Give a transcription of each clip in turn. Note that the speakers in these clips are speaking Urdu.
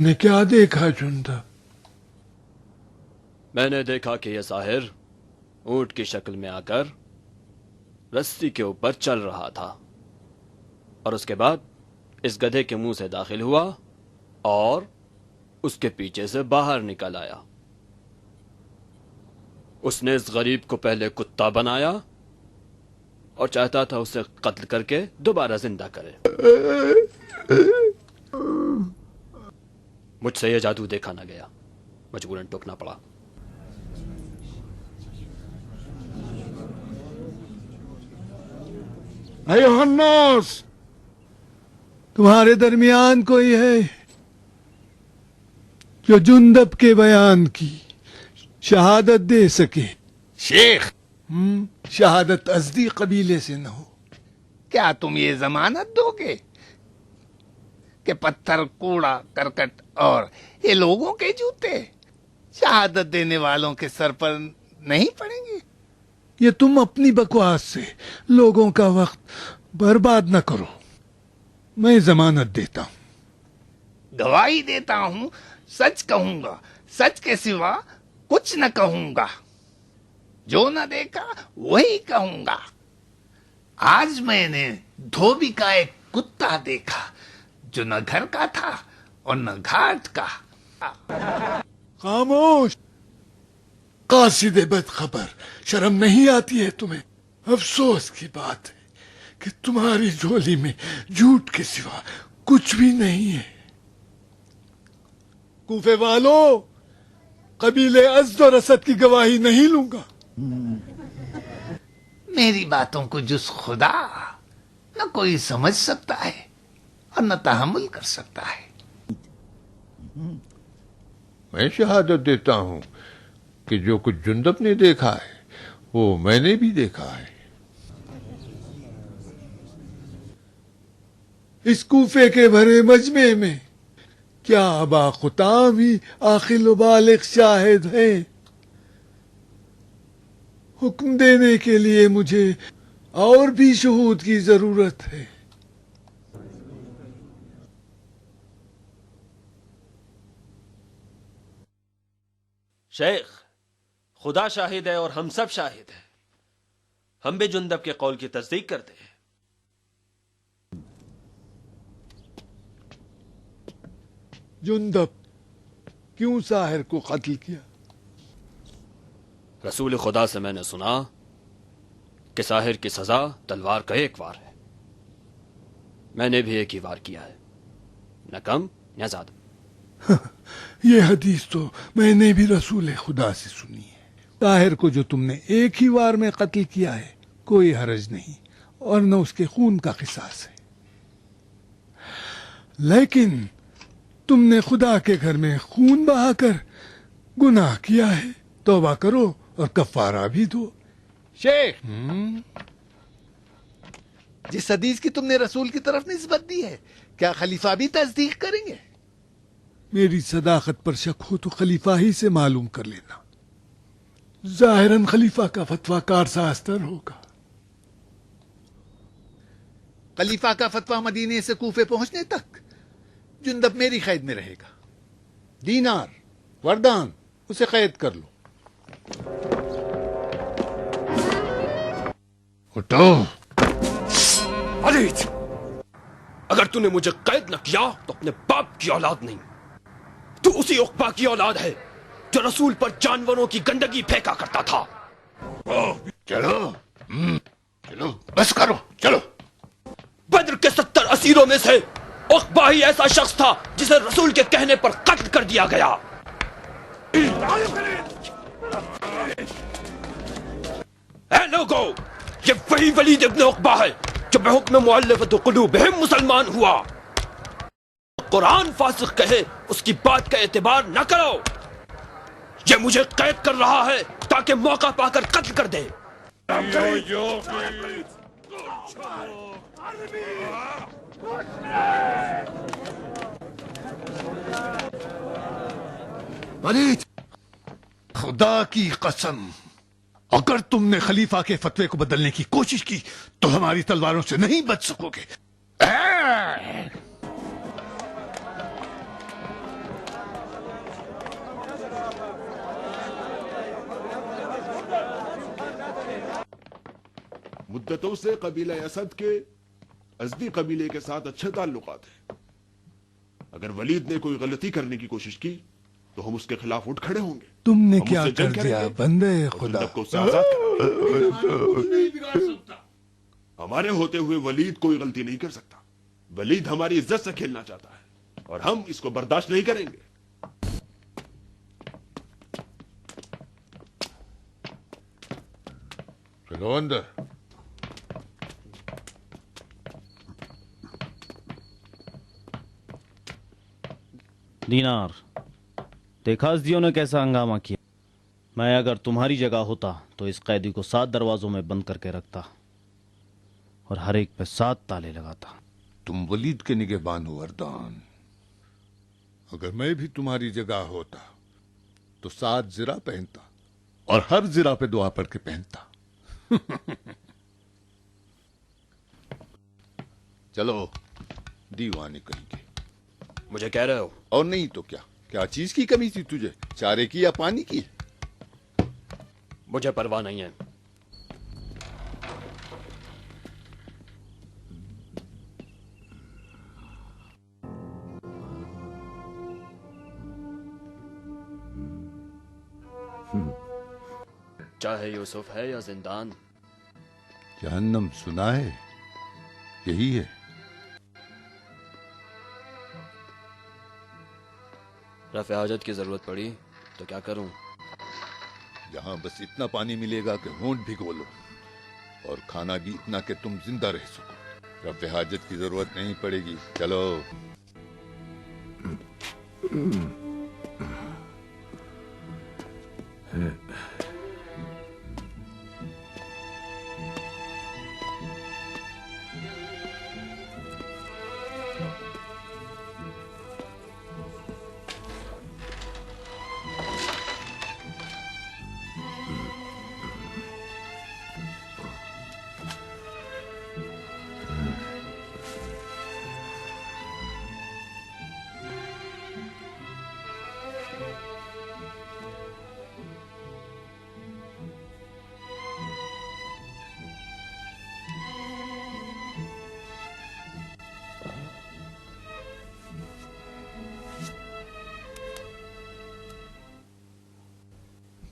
نے کیا دیکھا جندب؟ میں نے دیکھا کہ یہ ساحر اونٹ کی شکل میں آ کر رسی کے اوپر چل رہا تھا، اور اس کے بعد اس گدھے کے منہ سے داخل ہوا اور اس کے پیچھے سے باہر نکل آیا۔ اس نے اس غریب کو پہلے کتا بنایا اور چاہتا تھا اسے قتل کر کے دوبارہ زندہ کرے۔ مجھ سے یہ جادو دیکھا نہ گیا، مجبوراً ٹوکنا پڑا۔ ایھا الناس، تمہارے درمیان کوئی ہے جو جندب کے بیان کی شہادت دے سکے؟ شیخ، شہادت ازدی قبیلے سے نہ ہو۔ کیا تم یہ ضمانت دو گے کہ پتھر، کوڑا کرکٹ اور یہ لوگوں کے جوتے شہادت دینے والوں کے سر پر نہیں پڑیں گے؟ یہ تم اپنی بکواس سے لوگوں کا وقت برباد نہ کرو۔ میں ضمانت دیتا ہوں۔ گواہی دیتا ہوں، سچ کہوں گا، سچ کے سوا کچھ نہ کہوں گا۔ جو نہ دیکھا وہی کہوں گا۔ آج میں نے دھوبی کا ایک کتا دیکھا جو نہ گھر کا تھا اور نہ گھاٹ کا۔ خاموش، قاصد بد خبر، شرم نہیں آتی ہے تمہیں؟ افسوس کی بات ہے کہ تمہاری جھولی میں جھوٹ کے سوا کچھ بھی نہیں ہے۔ کوفے والو، قبیلے ازد و رسد کی گواہی نہیں لوں گا۔ میری باتوں کو جز خدا نہ کوئی سمجھ سکتا ہے اور نہ تحمل کر سکتا ہے۔ میں شہادت دیتا ہوں کہ جو کچھ جندب نے دیکھا ہے وہ میں نے بھی دیکھا ہے۔ اس کوفے کے بھرے مجمع میں کیا ابا خطام ہی عاقل و بالغ شاہد ہے؟ حکم دینے کے لیے مجھے اور بھی شہود کی ضرورت ہے۔ شیخ، خدا شاہد ہے اور ہم سب شاہد ہیں، ہم بھی جندب کے قول کی تصدیق کرتے ہیں۔ جندب کیوں ساحر کو قتل کیا؟ رسول خدا سے میں نے سنا کہ ساحر کی سزا تلوار کا ایک وار ہے۔ میں نے بھی ایک ہی وار کیا ہے، نہ کم نہ زیادہ۔ یہ حدیث تو میں نے بھی رسول خدا سے سنی ہے۔ طاہر کو جو تم نے ایک ہی وار میں قتل کیا ہے کوئی حرج نہیں، اور نہ اس کے خون کا قصاص ہے، لیکن تم نے خدا کے گھر میں خون بہا کر گناہ کیا ہے۔ توبہ کرو اور کفارہ بھی دو۔ شیخ، جس حدیث کی تم نے رسول کی طرف نسبت دی ہے، کیا خلیفہ بھی تصدیق کریں گے؟ میری صداقت پر شک ہو تو خلیفہ ہی سے معلوم کر لینا۔ ظاہراً خلیفہ کا فتویٰ کارساز ہوگا۔ خلیفہ کا فتویٰ مدینے سے کوفے پہنچنے تک جندب میری قید میں رہے گا۔ دینار، وردان، اسے قید کر لو۔ اٹھو۔ ولید، اگر تو نے مجھے قید نہ کیا تو اپنے باپ کی اولاد نہیں، تو اسی عقبہ کی اولاد ہے جو رسول پر جانوروں کی گندگی پھینکا کرتا تھا۔ چلو چلو، بس کرو، چلو۔ بدر کے 70 اسیروں میں سے عقبہ ہی ایسا شخص تھا جسے رسول کے کہنے پر قتل کر دیا گیا۔ اے لوگو، یہ وہی ولید ابن عقبہ ہے جو بحکم مؤلفۃ قلوبہم مسلمان ہوا۔ قرآن فاسق کہے اس کی بات کا اعتبار نہ کرو۔ یہ مجھے قید کر رہا ہے تاکہ موقع پا کر قتل کر دے۔ ولید، خدا کی قسم، اگر تم نے خلیفہ کے فتوے کو بدلنے کی کوشش کی تو ہماری تلواروں سے نہیں بچ سکو گے۔ مدتوں سے قبیلہ اسد کے ازدی قبیلے کے ساتھ اچھے تعلقات ہیں. اگر ولید نے کوئی غلطی کرنے کی کوشش کی تو ہم اس کے خلاف اٹھ کھڑے ہوں گے. تم نے ہم کیا اس سے جنگ کر کریں دیا گے بندے اور خدا؟ جندب کو اس سے آزاد کریں گے. ہمارے ہوتے ہوئے ولید کوئی غلطی نہیں کر سکتا. ولید ہماری عزت سے کھیلنا چاہتا ہے اور ہم اس کو برداشت نہیں کریں گے. چلو اندر. دینار، دیکھا ازدیوں نے کیسا ہنگامہ کیا. میں اگر تمہاری جگہ ہوتا تو اس قیدی کو 7 دروازوں میں بند کر کے رکھتا اور ہر ایک پہ 7 تالے لگاتا. تم ولید کے نگہبان ہو اردان. اگر میں بھی تمہاری جگہ ہوتا تو 7 زرہ پہنتا اور ہر زرہ پہ دعا پڑھ کے پہنتا. چلو دیوانے کہیں گے. مجھے کہہ رہے ہو؟ اور نہیں تو کیا. کیا چیز کی کمی تھی تجھے؟ چارے کی یا پانی کی؟ مجھے پرواہ نہیں ہے. چاہے یوسف ہے یا زندان. جہنم سنا ہے، یہی ہے. رفع حاجت کی ضرورت پڑی تو کیا کروں؟ یہاں بس اتنا پانی ملے گا کہ ہونٹ بھگو لو، اور کھانا بھی اتنا کہ تم زندہ رہ سکو. رفع حاجت کی ضرورت نہیں پڑے گی. چلو.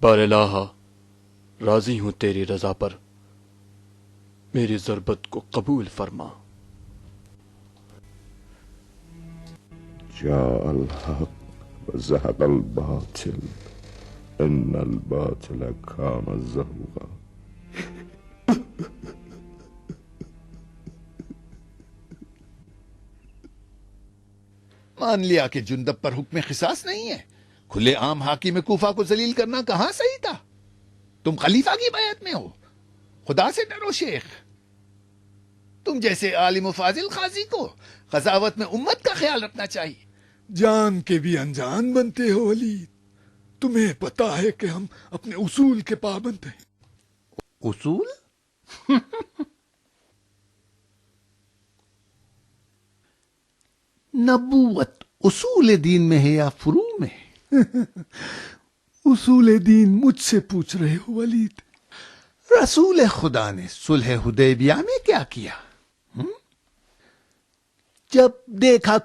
بار الہ، راضی ہوں تیری رضا پر، میری ضربت کو قبول فرما. جاء الحق وزهق الباطل ان الباطل كان زهوقا. مان لیا کہ جندب پر حکم قصاص نہیں ہے. کھلے عام حاکم کوفہ کو ذلیل کرنا کہاں صحیح تھا؟ تم خلیفہ کی بیعت میں ہو. خدا سے ڈرو شیخ. تم جیسے عالم و فاضل قاضی کو قضاوت میں امت کا خیال رکھنا چاہیے. جان کے بھی انجان بنتے ہو ولید. تمہیں پتا ہے کہ ہم اپنے اصول کے پابند ہیں. اصول؟ نبوت اصول دین میں ہے یا فروع میں؟ اصول دین مجھ سے پوچھ رہے ہو ولید؟ رسول خدا نے صلح حدیبیہ میں کیا کیا؟ جب دیکھا